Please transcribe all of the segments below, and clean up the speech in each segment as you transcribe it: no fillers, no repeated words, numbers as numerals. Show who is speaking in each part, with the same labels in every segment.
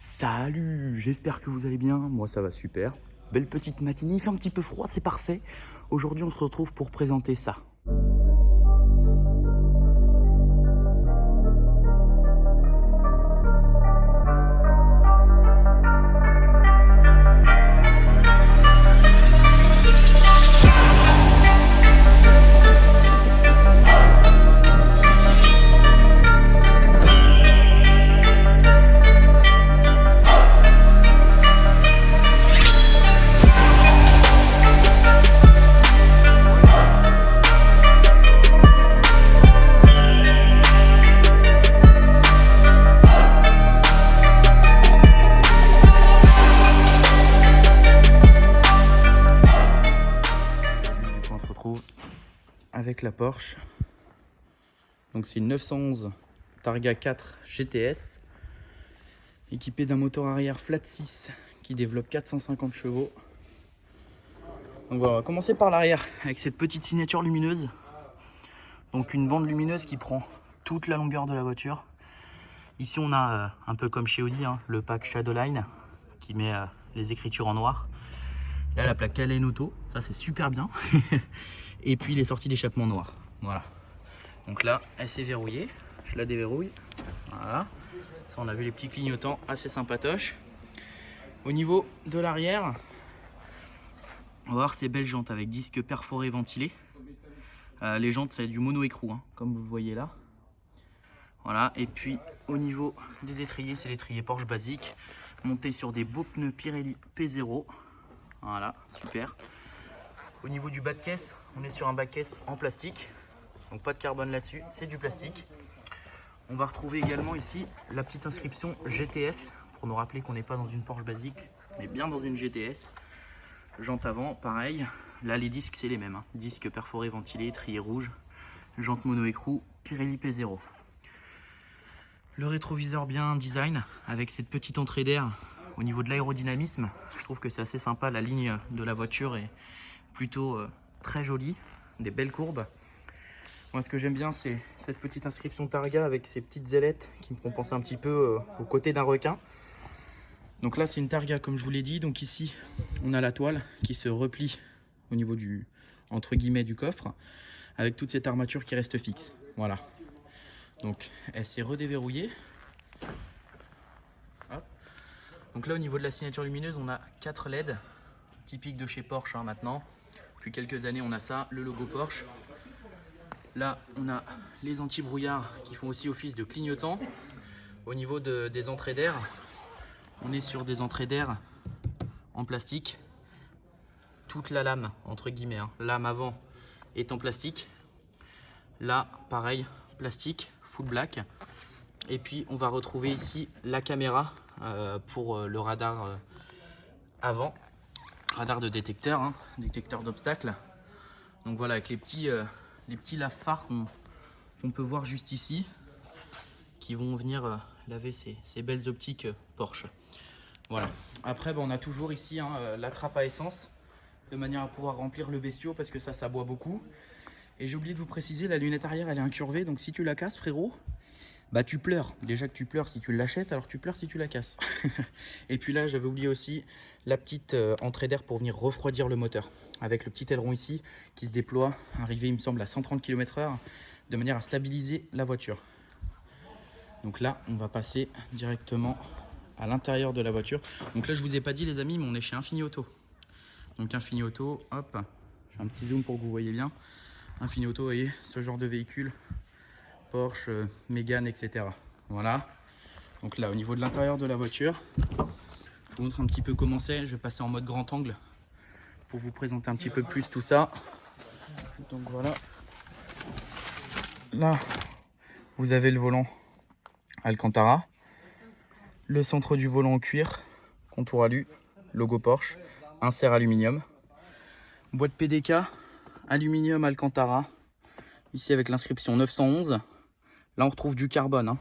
Speaker 1: Salut, j'espère que vous allez bien, moi ça va super. Belle petite matinée, il fait un petit peu froid, c'est parfait. Aujourd'hui on se retrouve pour présenter ça. On se retrouve avec la Porsche. Donc c'est une 911 Targa 4 GTS équipée d'un moteur arrière flat 6 qui développe 450 chevaux. Donc voilà, on va commencer par l'arrière avec cette petite signature lumineuse. Donc une bande lumineuse qui prend toute la longueur de la voiture. Ici on a un peu comme chez Audi, le pack Shadowline qui met les écritures en noir. Là la plaque Cayenne Auto, ça c'est super bien. Et puis les sorties d'échappement noir. Voilà. Donc là elle s'est verrouillée, je la déverrouille. Voilà. Ça on a vu les petits clignotants assez sympatoches. Au niveau de l'arrière, on va voir ces belles jantes avec disques perforés ventilés. Les jantes c'est du mono-écrou, comme vous le voyez là. Voilà, et puis au niveau des étriers, c'est l'étrier Porsche basique, monté sur des beaux pneus Pirelli P0. Voilà, super. Au niveau du bas de caisse, on est sur un bas de caisse en plastique. Donc pas de carbone là-dessus, c'est du plastique. On va retrouver également ici la petite inscription GTS, pour nous rappeler qu'on n'est pas dans une Porsche basique, mais bien dans une GTS. Jante avant, pareil. Là, les disques, c'est les mêmes. Disques perforés ventilés, étrier rouge. Jante mono-écrou, Pirelli P0. Le rétroviseur bien design avec cette petite entrée d'air au niveau de l'aérodynamisme. Je trouve que c'est assez sympa, la ligne de la voiture est plutôt très jolie, des belles courbes. Moi ce que j'aime bien c'est cette petite inscription Targa avec ces petites ailettes qui me font penser un petit peu au côté d'un requin. Donc là c'est une Targa comme je vous l'ai dit, donc ici on a la toile qui se replie au niveau du entre guillemets du coffre avec toute cette armature qui reste fixe. Voilà. Donc elle s'est redéverrouillée. Hop. Donc là au niveau de la signature lumineuse on a 4 LED typiques de chez Porsche maintenant. Depuis quelques années on a ça, le logo Porsche. Là on a les anti-brouillards qui font aussi office de clignotants. Au niveau des entrées d'air, on est sur des entrées d'air en plastique. Toute la lame entre guillemets, lame avant est en plastique. Là pareil, plastique. Full black. Et puis on va retrouver ici la caméra pour le radar avant, radar de détecteur, détecteur d'obstacles. Donc voilà, avec les petits lave-phares qu'on peut voir juste ici, qui vont venir laver ces belles optiques Porsche. Voilà. Après on a toujours ici la trappe à essence, de manière à pouvoir remplir le bestiau parce que ça boit beaucoup. Et j'ai oublié de vous préciser, la lunette arrière elle est incurvée, donc si tu la casses frérot, bah tu pleures. Déjà que tu pleures si tu l'achètes, alors tu pleures si tu la casses. Et puis là j'avais oublié aussi la petite entrée d'air pour venir refroidir le moteur. Avec le petit aileron ici qui se déploie, arrivé il me semble à 130 km/h, de manière à stabiliser la voiture. Donc là on va passer directement à l'intérieur de la voiture. Donc là je vous ai pas dit les amis, mais on est chez Infini Auto. Donc Infini Auto, hop, je fais un petit zoom pour que vous voyez bien. Infini Auto, vous voyez, ce genre de véhicule, Porsche, Mégane, etc. Voilà. Donc là, au niveau de l'intérieur de la voiture, je vous montre un petit peu comment c'est. Je vais passer en mode grand angle pour vous présenter un petit peu plus tout ça. Donc voilà. Là, vous avez le volant Alcantara. Le centre du volant en cuir, contour alu, logo Porsche, insert aluminium. Boîte PDK. Aluminium Alcantara, ici avec l'inscription 911. Là on retrouve du carbone.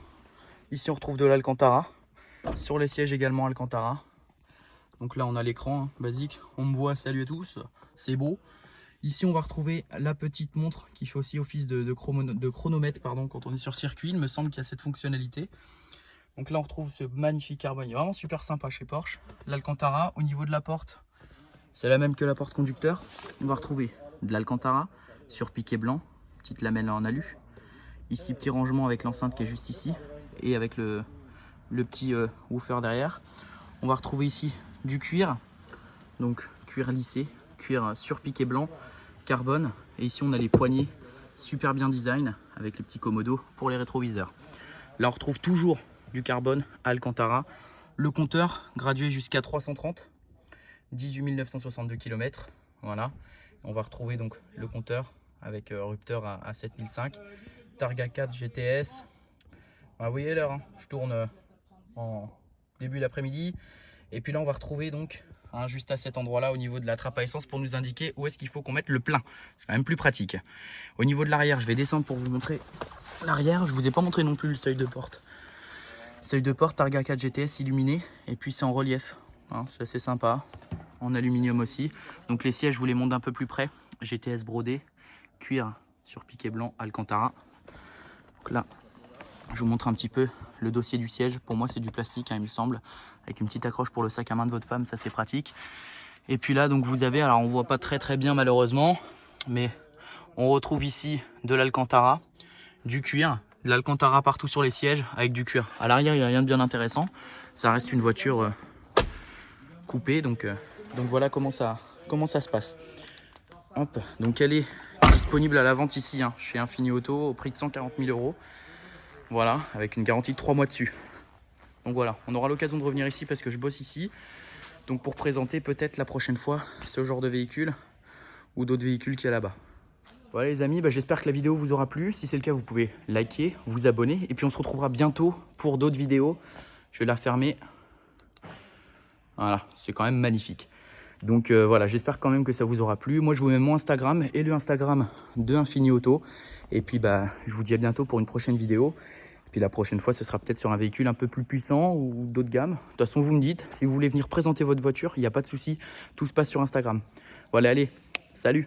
Speaker 1: Ici on retrouve de l'Alcantara. Sur les sièges également Alcantara. Donc là on a l'écran basique. On me voit, salut à tous, c'est beau. Ici on va retrouver la petite montre qui fait aussi office de chronomètre quand on est sur circuit. Il me semble qu'il y a cette fonctionnalité. Donc là on retrouve ce magnifique carbone, il est vraiment super sympa chez Porsche. L'Alcantara au niveau de la porte, c'est la même que la porte conducteur. On va retrouver de l'Alcantara sur piqué blanc, petite lamelle en alu. Ici petit rangement avec l'enceinte qui est juste ici et avec le petit woofer derrière. On va retrouver ici du cuir, donc cuir lissé, cuir sur piqué blanc, carbone. Et ici on a les poignées super bien design avec les petits commodos pour les rétroviseurs. Là on retrouve toujours du carbone Alcantara. Le compteur gradué jusqu'à 330, 18 962 km. Voilà. On va retrouver donc le compteur avec rupteur à 7005. Targa 4 GTS. Ah, vous voyez l'heure, hein, je tourne en début d'après-midi. Et puis là on va retrouver donc juste à cet endroit là au niveau de la trappe à essence pour nous indiquer où est-ce qu'il faut qu'on mette le plein. C'est quand même plus pratique. Au niveau de l'arrière, je vais descendre pour vous montrer l'arrière. Je vous ai pas montré non plus le seuil de porte. Seuil de porte Targa 4 GTS illuminé et puis c'est en relief. Hein, c'est assez sympa. En aluminium aussi. Donc les sièges, je vous les montre d'un peu plus près. GTS brodé, cuir sur piqué blanc Alcantara. Donc là, je vous montre un petit peu le dossier du siège. Pour moi, c'est du plastique, hein, il me semble, avec une petite accroche pour le sac à main de votre femme, ça c'est pratique. Et puis là, donc vous avez, alors on voit pas très bien malheureusement, mais on retrouve ici de l'Alcantara, du cuir, de l'Alcantara partout sur les sièges avec du cuir. À l'arrière, il n'y a rien de bien intéressant. Ça reste une voiture coupée, donc voilà comment ça se passe. Hop, donc elle est disponible à la vente ici, hein, chez Infini Auto au prix de 140 000 €. Voilà, avec une garantie de 3 mois dessus. Donc voilà, on aura l'occasion de revenir ici parce que je bosse ici. Donc pour présenter peut-être la prochaine fois ce genre de véhicule ou d'autres véhicules qu'il y a là-bas. Voilà les amis, j'espère que la vidéo vous aura plu. Si c'est le cas, vous pouvez liker, vous abonner. Et puis on se retrouvera bientôt pour d'autres vidéos. Je vais la fermer. Voilà, c'est quand même magnifique. Donc voilà, j'espère quand même que ça vous aura plu. Moi je vous mets mon Instagram et le Instagram de Infini Auto. Et puis je vous dis à bientôt pour une prochaine vidéo. Et puis la prochaine fois, ce sera peut-être sur un véhicule un peu plus puissant ou d'autres gammes. De toute façon, vous me dites, si vous voulez venir présenter votre voiture, il n'y a pas de souci. Tout se passe sur Instagram. Voilà, allez, salut!